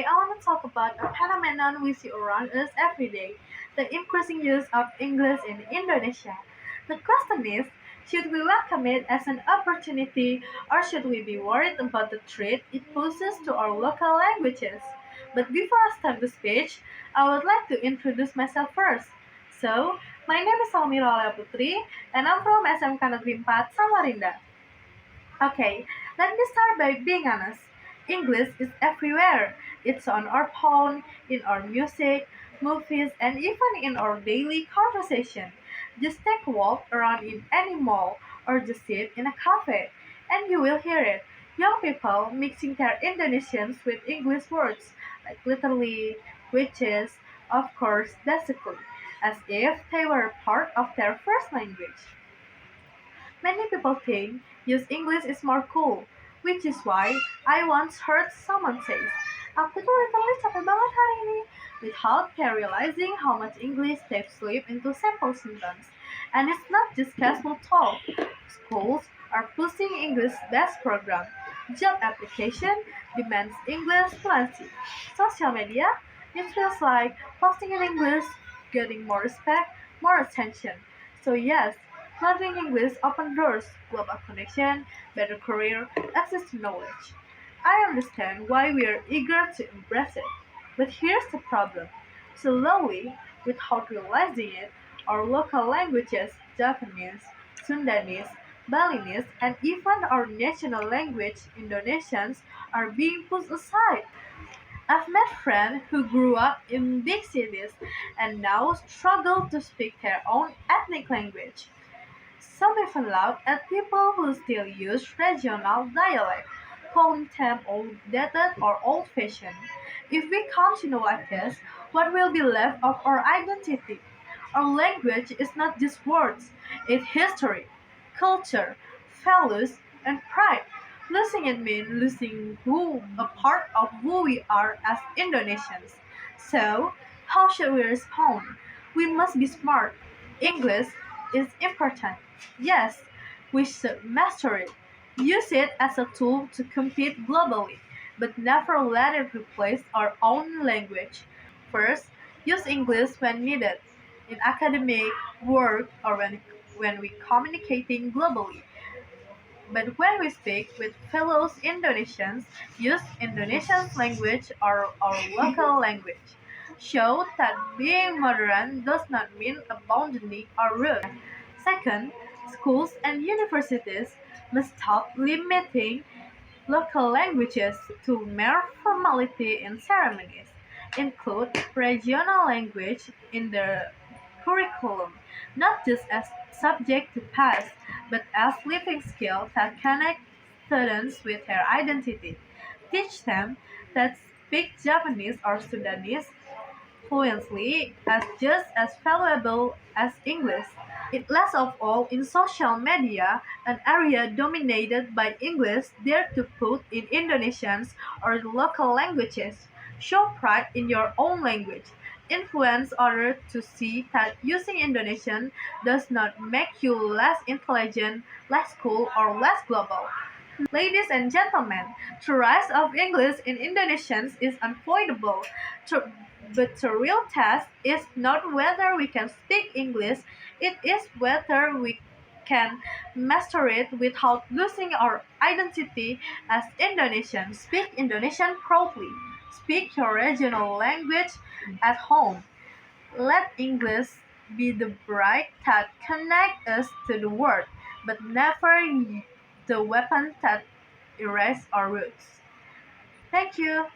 I want to talk about a phenomenon we see around us every day, the increasing use of English in Indonesia. The question is, should we welcome it as an opportunity or should we be worried about the threat it poses to our local languages? But before I start the speech, I would like to introduce myself first. So, my name is Salmira Putri and I'm from SMK Negeri 4 Samarinda. Okay, let me start by being honest. English is everywhere. It's on our phone, in our music, movies, and even in our daily conversation. Just take a walk around in any mall or just sit in a cafe, and you will hear it. Young people mixing their Indonesians with English words, like literally, which is, of course, basically, as if they were part of their first language. Many people think use English is more cool, which is why I once heard someone say, aku tuh literally capek banget hari ini, without they realizing how much English they've slipped into simple sentence. And it's not just casual talk. Schools are pushing English-based program. Job application demands English fluency. Social media, it feels like posting in English, getting more respect, more attention. So yes, learning English opens doors, global connection, better career, access to knowledge. I understand why we are eager to embrace it. But here's the problem. Slowly, without realizing it, our local languages, Japanese, Sundanese, Balinese, and even our national language, Indonesians, are being pushed aside. I've met friends who grew up in big cities and now struggle to speak their own ethnic language. Some even laugh at people who still use regional dialect, calling them outdated or old-fashioned. If we continue like this, what will be left of our identity? Our language is not just words, it's history, culture, values, and pride. Losing it means losing a part of who we are as Indonesians. So, how should we respond? We must be smart. English is important. Yes, we should master it. Use it as a tool to compete globally, but never let it replace our own language. First, use English when needed, in academic, work, or when we communicating globally. But when we speak with fellow Indonesians, use Indonesian language or our local language. Show that being modern does not mean abandoning our roots. Second, schools and universities must stop limiting local languages to mere formality in ceremonies. Include regional language in the curriculum, not just as subject to pass, but as living skills that connect students with their identity. Teach them that speak Japanese or Sudanese fluently as just as valuable as English. Last of all, in social media, an area dominated by English, dare to put in Indonesians or local languages. Show pride in your own language. Influence others to see that using Indonesian does not make you less intelligent, less cool, or less global. Ladies and gentlemen, the rise of English in Indonesians is unavoidable. To- but the real test is not whether we can speak English, it is whether we can master it without losing our identity as Indonesians. Speak Indonesian proudly. Speak your regional language at home. Let English be the bridge that connects us to the world, but never the weapon that erases our roots. Thank you.